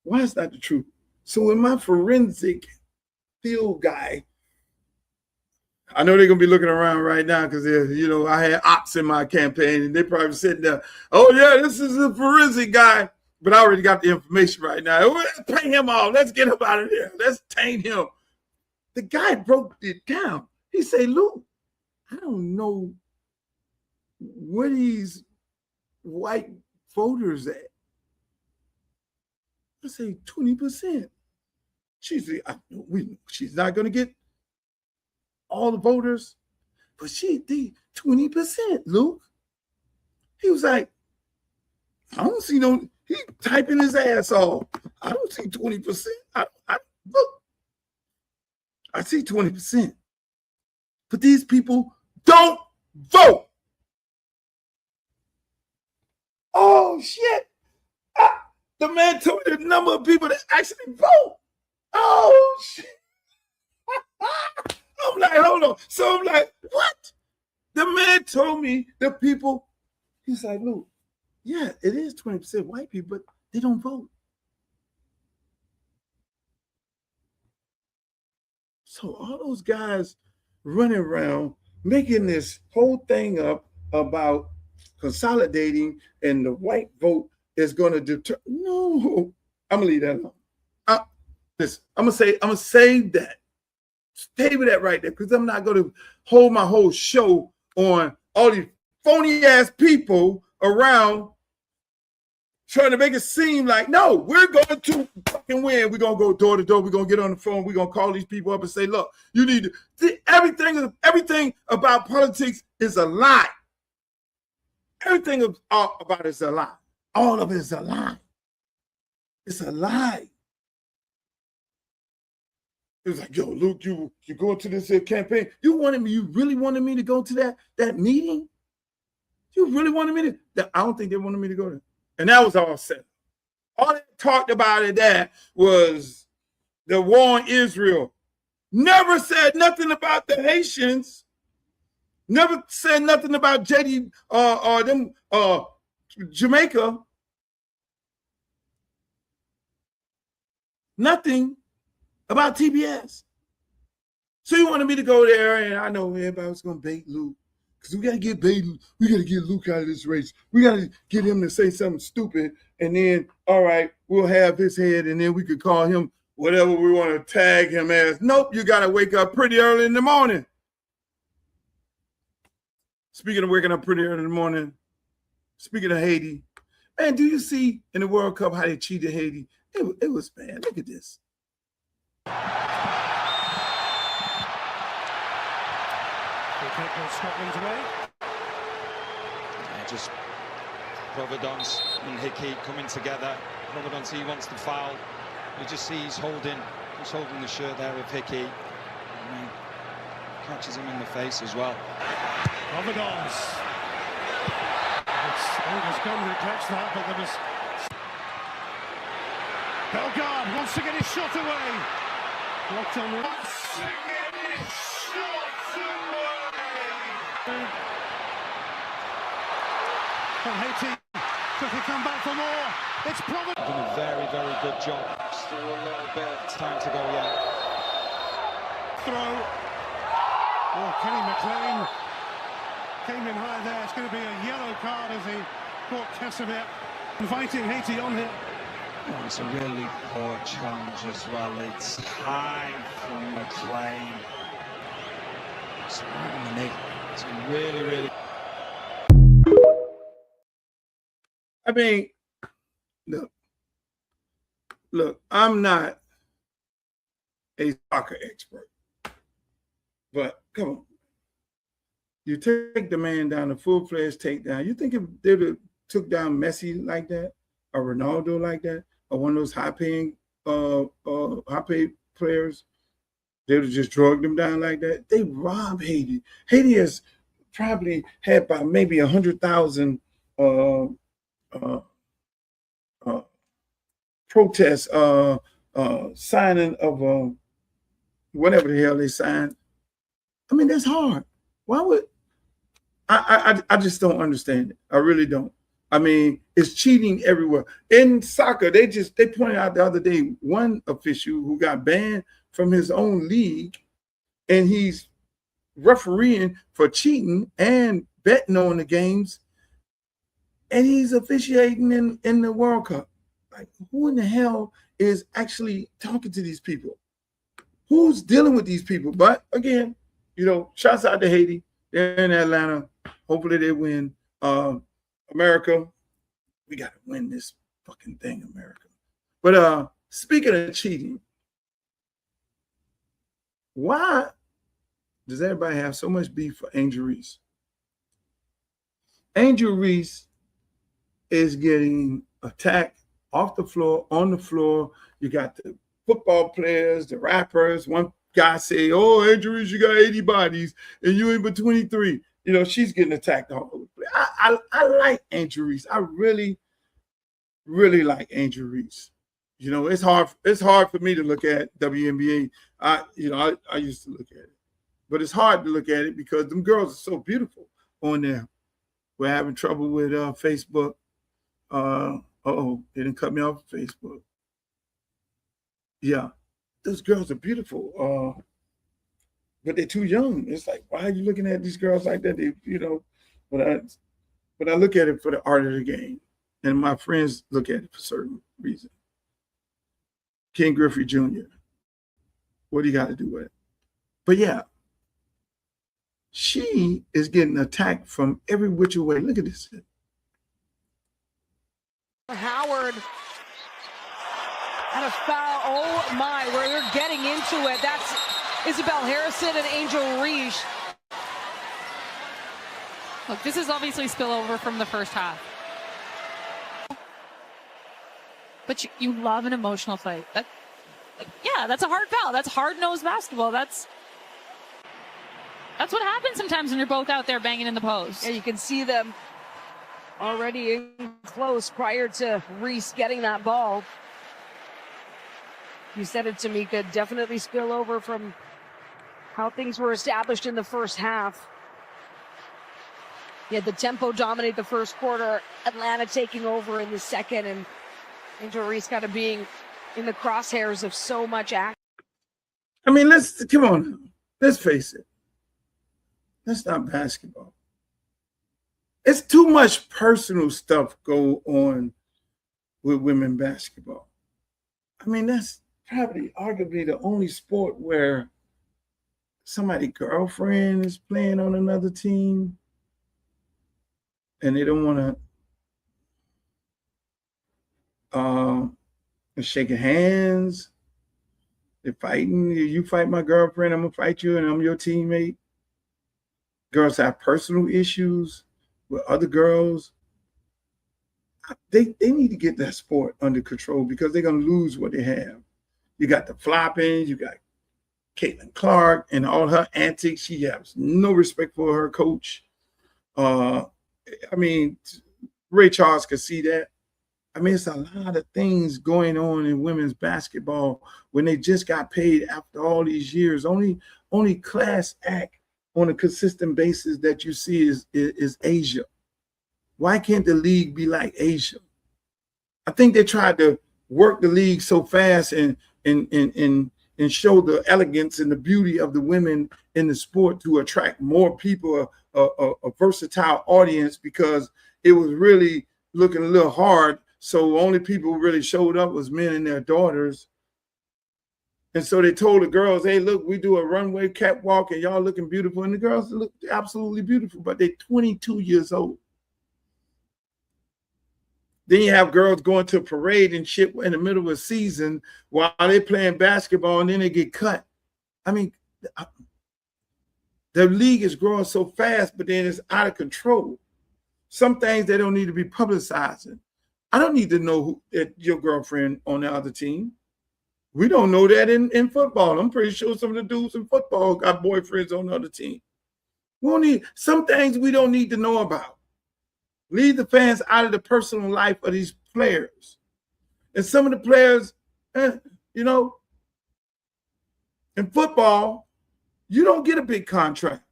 Why is that the truth? So when my forensic field guy, I know they're going to be looking around right now because, I had ops in my campaign and they probably sitting there, oh, yeah, this is a forensic guy. But I already got the information right now. Let's pay him off. Let's get him out of there. Let's taint him. The guy broke it down. He said, Luke, I don't know where these white voters at. I say 20%. She said, she's not going to get all the voters, but she did 20%, Luke. He was like, I don't see no, he typing his ass off. I don't see 20%. Look, I see 20%. But these people don't vote. Oh, shit. The man told me the number of people that actually vote. Oh, shit. I'm like, hold on. So I'm like, what? The man told me the people, he's like, look, yeah, it is 20% white people, but they don't vote. So all those guys running around making this whole thing up about consolidating and the white vote is going to deter. No, I'm gonna leave that alone. Listen, I'm gonna save that. Stay with that right there, because I'm not going to hold my whole show on all these phony ass people around trying to make it seem like, no, we're going to fucking win. We're going to go door to door. We're going to get on the phone. We're going to call these people up and say, look, you need to, everything about politics is a lie. Everything about it is a lie. All of it is a lie. It's a lie. It was like, yo, Luke, you going to this campaign. You really wanted me to go to that meeting? You really wanted me to? I don't think they wanted me to go there. And that was all said. All they talked about it that was the war on Israel. Never said nothing about the Haitians. Never said nothing about Jamaica. Nothing about TBS. So you wanted me to go there, and I know everybody was going to bait Luke. Because we got to get Luke out of this race. We got to get him to say something stupid, and then, all right, we'll have his head, and then we could call him whatever we want to tag him as. Nope, you got to wake up pretty early in the morning. Speaking of waking up pretty early in the morning, speaking of Haiti, man, do you see in the World Cup how they cheated Haiti? It was bad. Look at this. Scotland away. Just Providence and Hickey coming together. Providence, he wants the foul. You just see he's holding the shirt there of Hickey. And he catches him in the face as well. Providence. It's going to catch that, but there was. Bellegarde wants to get his shot away. Blocked on once. And Haiti quickly come back for more. It's Providence. Done a very, very good job. Still a little bit of time to go yet. Throw. Oh, Kenny McLean came in high there. It's going to be a yellow card as he caught Casimir inviting Haiti on here. Oh, it's a really poor challenge as well. It's high from McLean. It's right on the knee. It's really, really. I mean, look, I'm not a soccer expert, but come on. You take the man down, a full-fledged takedown. You think if they would have took down Messi like that, or Ronaldo like that, or one of those high-paid players, they would have just drugged them down like that? They robbed Haiti. Haiti has probably had about maybe 100,000 protests, signing of whatever the hell they signed. I mean, that's hard. Why would I just don't understand it. I really don't. I mean, it's cheating everywhere. In soccer, they pointed out the other day one official who got banned from his own league, and he's refereeing for cheating and betting on the games, and he's officiating in the World Cup. Like, who in the hell is actually talking to these people? Who's dealing with these people? But again, shouts out to Haiti. They're in Atlanta. Hopefully they win. America, we got to win this fucking thing, America. But speaking of cheating, why does everybody have so much beef for Angel Reese? Angel Reese is getting attacked off the floor, on the floor. You got the football players, the rappers. One guy say, "Oh, Angel Reese, you got 80 bodies, and you ain't but 23." She's getting attacked all over the place. I like Angel Reese. I really, really like Angel Reese. It's hard for me to look at WNBA. I used to look at it, but it's hard to look at it because them girls are so beautiful on there. We're having trouble with Facebook. They didn't cut me off of Facebook. Yeah, those girls are beautiful. But they're too young. It's like, why are you looking at these girls like that? But I look at it for the art of the game. And my friends look at it for certain reasons. Ken Griffey Jr., what do you got to do with it? But yeah, she is getting attacked from every which way. Look at this. Howard had a foul. Oh my, where they're getting into it. That's Isabel Harrison and Angel Reese. Look, this is obviously spillover from the first half. But you love an emotional fight. Yeah, that's a hard foul. That's hard-nosed basketball. That's what happens sometimes when you're both out there banging in the post. Yeah, you can see them already in close prior to Reese getting that ball. You said it to me, could definitely spill over from how things were established in the first half. You had the tempo dominate the first quarter, Atlanta taking over in the second, and Angel Reese kind of being in the crosshairs of so much action. I mean, come on. Let's face it. That's not basketball. It's too much personal stuff go on with women basketball. I mean, that's probably arguably the only sport where somebody's girlfriend is playing on another team and they don't want to shaking hands. They're fighting. You fight my girlfriend, I'm gonna fight you, and I'm your teammate. Girls have personal issues with other girls. They need to get that sport under control because they're gonna lose what they have. You got the flopping, you got Caitlin Clark and all her antics. She has no respect for her coach. I mean, Ray Charles could see that. I mean, it's a lot of things going on in women's basketball when they just got paid after all these years. Only class act on a consistent basis that you see is Asia. Why can't the league be like Asia? I think they tried to work the league so fast and show the elegance and the beauty of the women in the sport to attract more people, a versatile audience, because it was really looking a little hard. So only people who really showed up was men and their daughters. And so they told the girls, hey, look, we do a runway catwalk and y'all looking beautiful. And the girls look absolutely beautiful, but they're 22 years old. Then you have girls going to a parade and shit in the middle of a season while they're playing basketball, and then they get cut. I mean, the league is growing so fast, but then it's out of control. Some things they don't need to be publicizing. I don't need to know your girlfriend on the other team. We don't know that in football. I'm pretty sure some of the dudes in football got boyfriends on the other team. We don't need some things we don't need to know about. Leave the fans out of the personal life of these players. And some of the players, you know, in football, you don't get a big contract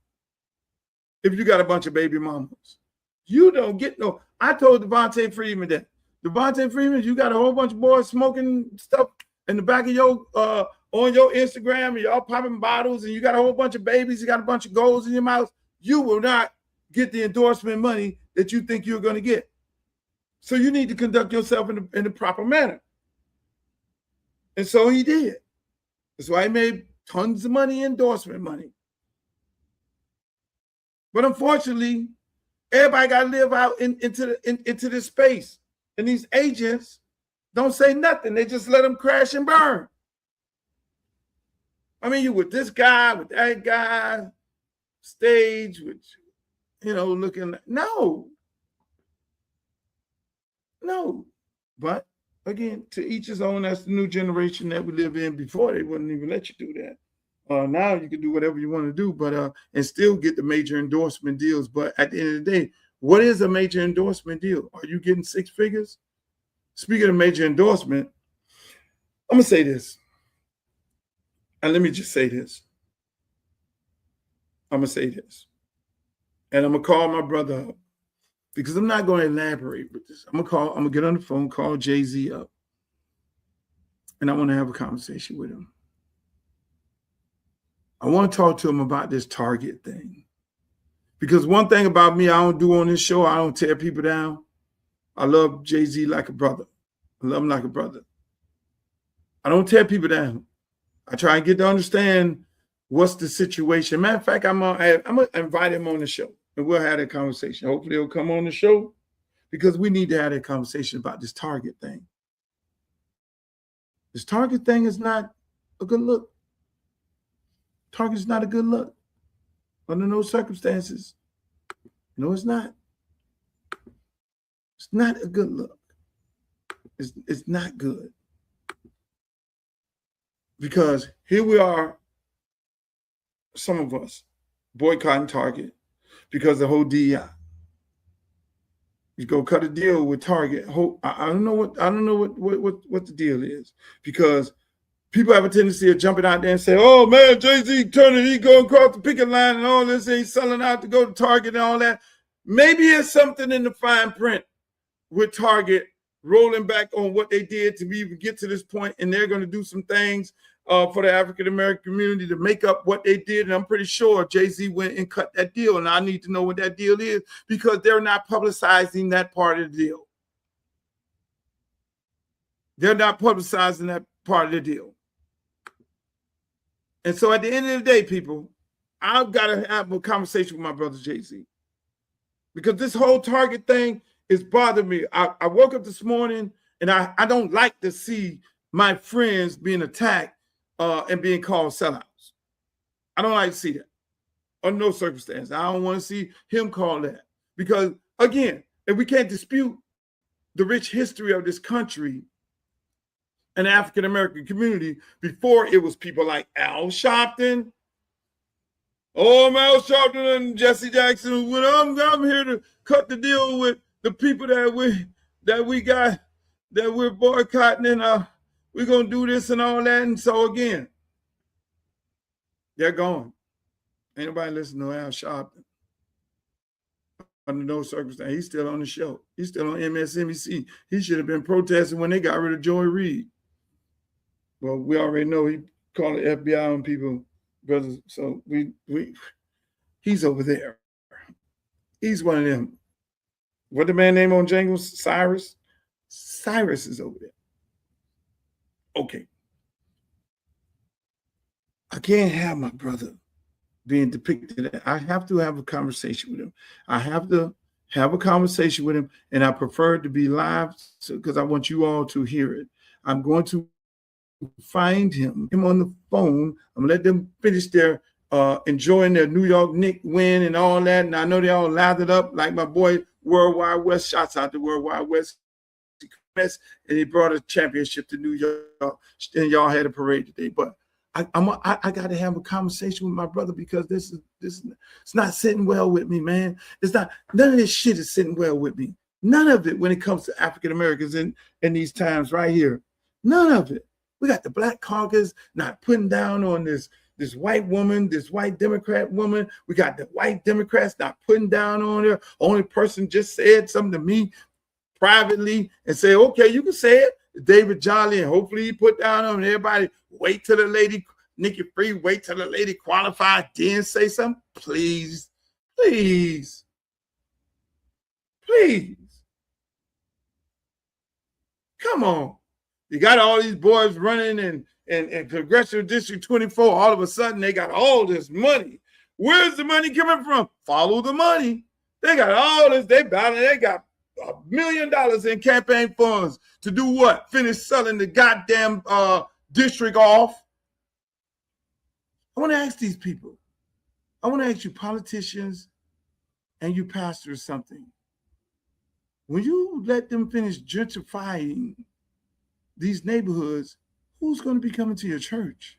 if you got a bunch of baby mamas. You don't get no. I told Devontae Freeman that. Devontae Freeman, you got a whole bunch of boys smoking stuff in the back of your on your Instagram, and y'all popping bottles, and you got a whole bunch of babies, you got a bunch of goals in your mouth. You will not get the endorsement money that you think you're going to get. So you need to conduct yourself in the proper manner. And so he did. That's why he made tons of money, endorsement money. But unfortunately, everybody got to live out into this space. And these agents don't say nothing. They just let them crash and burn. I mean, you with this guy, with that guy, stage, with, you know, looking, no. But again, to each his own. That's the new generation that we live in. Before, they wouldn't even let you do that. Now you can do whatever you want to do, but and still get the major endorsement deals. But at the end of the day, what is a major endorsement deal? Are you getting 6 figures? Speaking of major endorsement, I'm going to say this. And let me just say this. I'm going to say this. And I'm going to call my brother up, because I'm not going to elaborate with this. I'm going to get on the phone, call Jay-Z up. And I want to have a conversation with him. I want to talk to him about this Target thing. Because one thing about me, I don't do on this show, I don't tear people down. I love Jay-Z like a brother. I love him like a brother. I don't tear people down. I try and get to understand what's the situation. Matter of fact, I'm gonna invite him on the show, and we'll have that conversation. Hopefully he'll come on the show, because we need to have that conversation about this Target thing. This Target thing is not a good look. Target is not a good look under no circumstances. No, it's not. It's not a good look. It's not good. Because here we are, some of us boycotting Target because the whole DEI. You go cut a deal with Target. I don't know what the deal is, because people have a tendency of jumping out there and say, "Oh man, Jay-Z turning, he going across the picket line and all this, he's selling out to go to Target and all that." Maybe it's something in the fine print with Target rolling back on what they did to even get to this point, and they're going to do some things for the African-American community to make up what they did. And I'm pretty sure Jay-Z went and cut that deal, and I need to know what that deal is, because they're not publicizing that part of the deal. They're not publicizing that part of the deal. And so at the end of the day, people, I've got to have a conversation with my brother Jay-Z, because this whole Target thing is bothering me. I woke up this morning, and I don't like to see my friends being attacked and being called sellouts. I don't like to see that under no circumstance. I don't want to see him called that, because, again, if we can't dispute the rich history of this country and the African-American community, before it was people like Al Sharpton. Oh, I'm Al Sharpton and Jesse Jackson. When I'm here to cut the deal with the people that we got, that we're boycotting, and we're gonna do this and all that. And so again, they're gone. Ain't nobody listen to Al Sharpton. under no circumstance. He's still on the show. He's still on MSNBC. He should have been protesting when they got rid of Joy Reid. Well, we already know he called the FBI on people, brothers. So he's over there. He's one of them. What the man name on Jangles? Cyrus? Cyrus is over there. Okay. I can't have my brother being depicted. I have to have a conversation with him. I have to have a conversation with him, and I prefer it to be live because I want you all to hear it. I'm going to find him on the phone. I'm gonna let them finish their enjoying their New York Knicks win and all that. And I know they all lathered up like my boy Worldwide West. Shouts out to Worldwide West. And he brought a championship to New York. And y'all had a parade today. But I got to have a conversation with my brother because this it's not sitting well with me, man. It's not, none of this shit is sitting well with me. None of it when it comes to African Americans in these times right here. None of it. We got the Black Caucus not putting down on this white woman, this white Democrat woman. We got the white Democrats not putting down on her. Only person just said something to me privately and say, okay, you can say it. David Jolly, and hopefully he put down on everybody. Wait till the lady, Nikki Free, wait till the lady qualified, then say something. Please, please, please. Come on. You got all these boys running in Congressional District 24. All of a sudden, they got all this money. Where's the money coming from? Follow the money. They got all this. They got $1 million in campaign funds to do what? Finish selling the goddamn district off. I want to ask these people. I want to ask you politicians and you pastors something. When you let them finish gentrifying these neighborhoods, who's going to be coming to your church?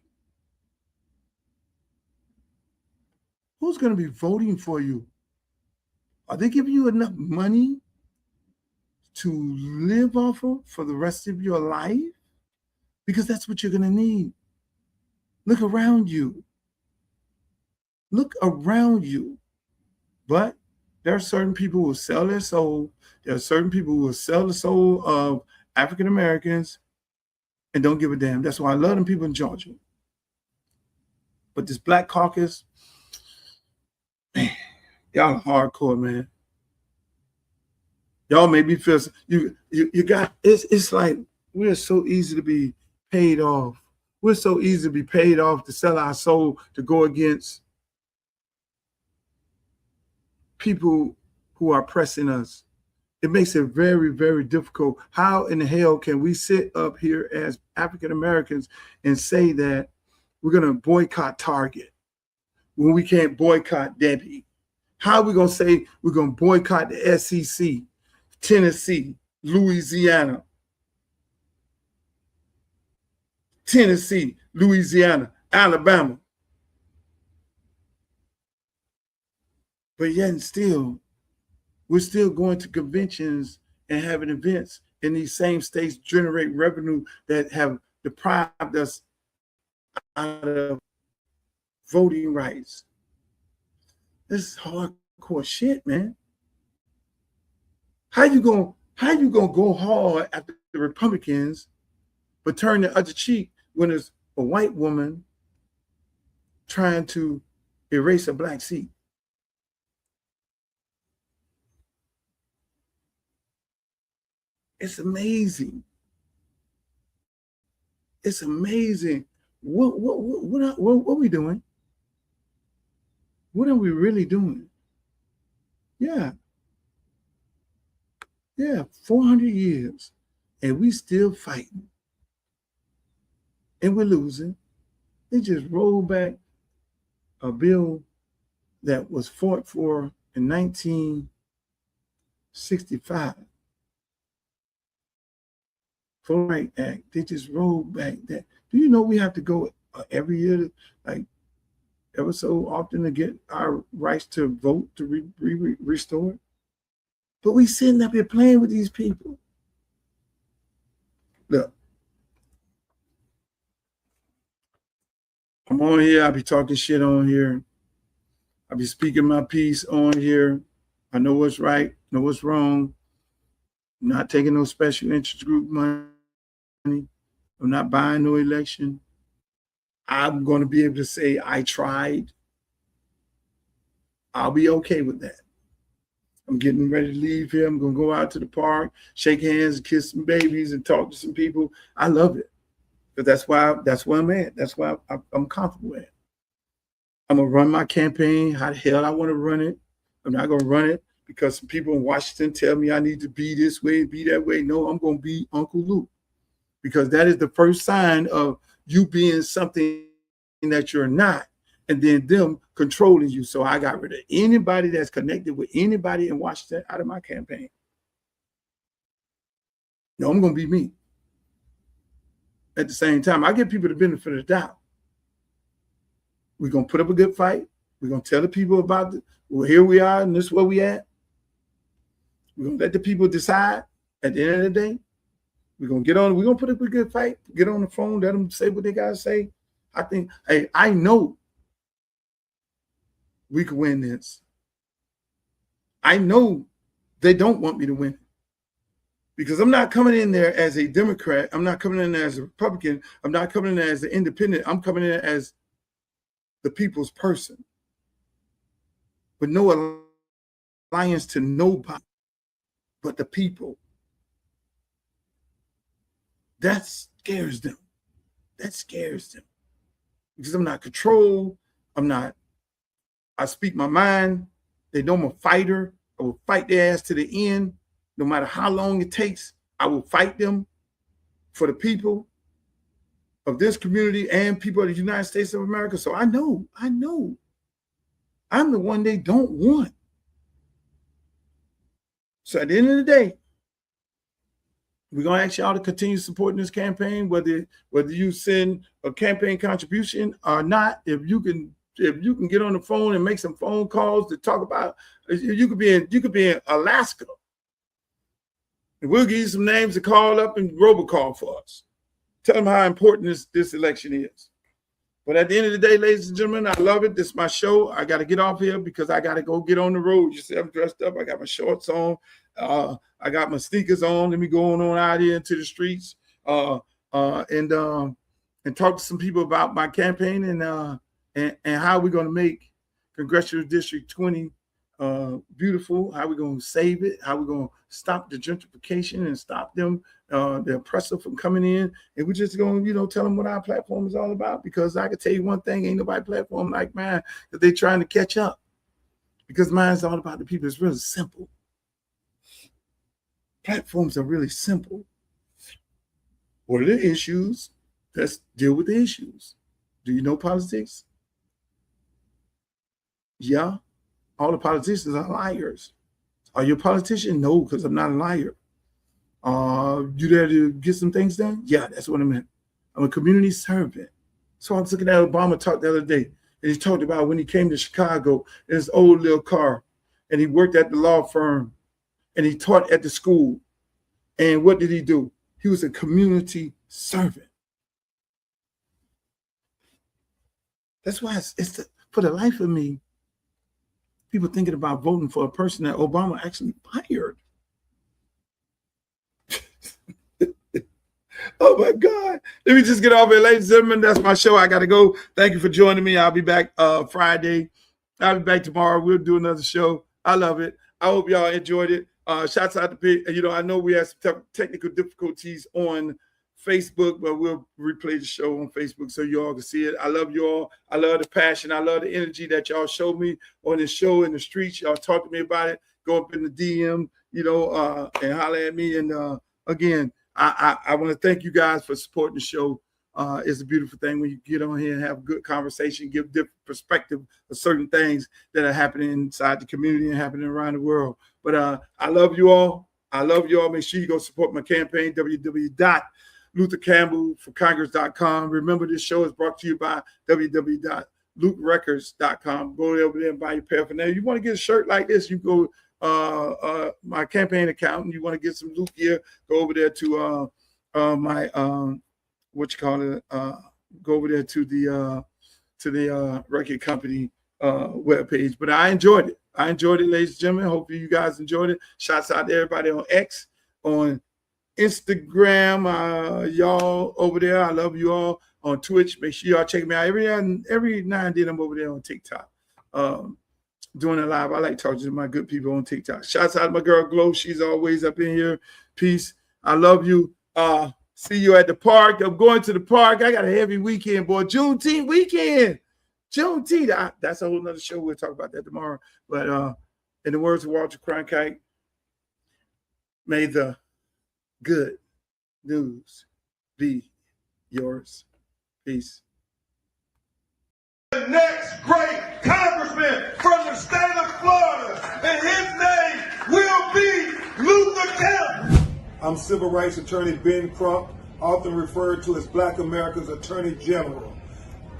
Who's going to be voting for you? Are they giving you enough money to live off of for the rest of your life? Because that's what you're going to need. Look around you. Look around you. But there are certain people who will sell their soul. There are certain people who will sell the soul of African Americans and don't give a damn. That's why I love them people in Georgia. But this Black Caucus, man, y'all are hardcore, man. Y'all make me feel you got it's like we're so easy to be paid off. We're so easy to be paid off to sell our soul to go against people who are pressing us. It makes it very, very difficult. How in the hell can we sit up here as African Americans and say that we're going to boycott Target when we can't boycott Debbie? How are we going to say we're going to boycott the SEC, Tennessee, Louisiana, Alabama? But yet and still, we're still going to conventions and having events in these same states, generate revenue that have deprived us out of voting rights. This is hardcore shit, man. How you gonna go hard at the Republicans, but turn the other cheek when there's a white woman trying to erase a black seat? It's amazing. It's amazing. What are we doing? What are we really doing? Yeah, 400 years, and we still fighting, and we're losing. They just rolled back a bill that was fought for in 1965. Voting Rights Act. They just rolled back that. Do you know we have to go every year, like ever so often, to get our rights to vote to restore? But we sitting up here playing with these people. Look, I'm on here. I be talking shit on here. I be speaking my piece on here. I know what's right, know what's wrong. I'm not taking no special interest group money. I'm not buying no election. I'm going to be able to say I tried. I'll be okay with that. I'm getting ready to leave here. I'm going to go out to the park, shake hands, kiss some babies, and talk to some people. I love it. But that's where I'm at. That's why I'm comfortable at. I'm going to run my campaign how the hell I want to run it. I'm not going to run it because some people in Washington tell me I need to be this way, be that way. No, I'm going to be Uncle Luke, because that is the first sign of you being something that you're not, and then them controlling you. So I got rid of anybody that's connected with anybody in Washington out of my campaign. No, I'm going to be me. At the same time, I give people the benefit of the doubt. We're going to put up a good fight. We're going to tell the people about well, here we are, and this is where we at. We're going to let the people decide at the end of the day. We're going to put up a good fight, get on the phone, let them say what they got to say. I think, hey, I know we could win this. I know they don't want me to win, because I'm not coming in there as a Democrat. I'm not coming in there as a Republican. I'm not coming in there as an independent. I'm coming in there as the people's person, with no alliance to nobody but the people. That scares them. That scares them. Because I'm not controlled. I speak my mind. They know I'm a fighter. I will fight their ass to the end. No matter how long it takes, I will fight them for the people of this community and people of the United States of America. So I know. I'm the one they don't want. So at the end of the day, we're going to ask y'all to continue supporting this campaign, whether you send a campaign contribution or not. If you can get on the phone and make some phone calls to talk about, you could be in Alaska. And we'll give you some names to call up and robocall for us. Tell them how important this election is. But at the end of the day, ladies and gentlemen, I love it. This is my show. I got to get off here because I got to go get on the road. You see, I'm dressed up. I got my shorts on. I got my sneakers on. Let me go on out here into the streets and talk to some people about my campaign and how we're going to make Congressional District 20 beautiful, how we're going to save it, how we're going to stop the gentrification and stop them, the oppressor from coming in. And we're just going to, tell them what our platform is all about, because I can tell you one thing, ain't nobody platform like mine that they're trying to catch up, because mine's all about the people. It's really simple. Platforms are really simple. What are the issues? Let's deal with the issues. Do you know politics? Yeah. All the politicians are liars. Are you a politician? No, because I'm not a liar. You there to get some things done? Yeah, that's what I meant. I'm a community servant. So I was looking at Obama talk the other day, and he talked about when he came to Chicago in his old little car, and he worked at the law firm, and he taught at the school. And what did he do? He was a community servant. That's why for the life of me, people thinking about voting for a person that Obama actually fired. Oh my God. Let me just get off here, ladies and gentlemen. That's my show. I got to go. Thank you for joining me. I'll be back Friday. I'll be back tomorrow. We'll do another show. I love it. I hope y'all enjoyed it. Shouts out to Pete. I know we had some technical difficulties on Facebook, but we'll replay the show on Facebook so y'all can see it. I love y'all. I love the passion. I love the energy that y'all show me on this show in the streets. Y'all talk to me about it. Go up in the DM, and holler at me. And again, I want to thank you guys for supporting the show. It's a beautiful thing when you get on here and have a good conversation, give different perspective of certain things that are happening inside the community and happening around the world. But I love you all. I love you all. Make sure you go support my campaign, www.luthercampbellforcongress.com. Remember, this show is brought to you by www.lukerecords.com. Go over there and buy your paraphernalia. You want to get a shirt like this, you go my campaign account, and you want to get some Luke gear, go over there to my go over there to the record company webpage. But I enjoyed it. I enjoyed it, ladies and gentlemen. Hope you guys enjoyed it. Shouts out to everybody on X, on Instagram, y'all over there. I love you all. On Twitch, make sure y'all check me out. Every now and then I'm over there on TikTok. Doing it live. I like talking to my good people on TikTok. Shouts out to my girl Glow. She's always up in here. Peace. I love you. See you at the park. I'm going to the park. I got a heavy weekend, boy. Juneteenth weekend. Juneteenth. That's a whole nother show. We'll talk about that tomorrow. But in the words of Walter Cronkite, may the good news be yours. Peace. The next great congressman from the state of Florida, and his name will be Luther Campbell. I'm Civil Rights Attorney Ben Crump, often referred to as Black America's Attorney General.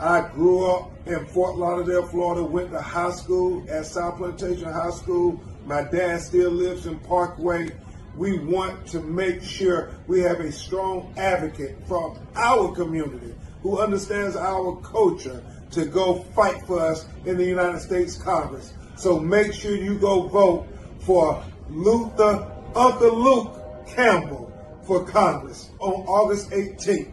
I grew up in Fort Lauderdale, Florida, went to high school at South Plantation High School. My dad still lives in Parkway. We want to make sure we have a strong advocate from our community who understands our culture to go fight for us in the United States Congress. So make sure you go vote for Uncle Luke Campbell for Congress on August 18th.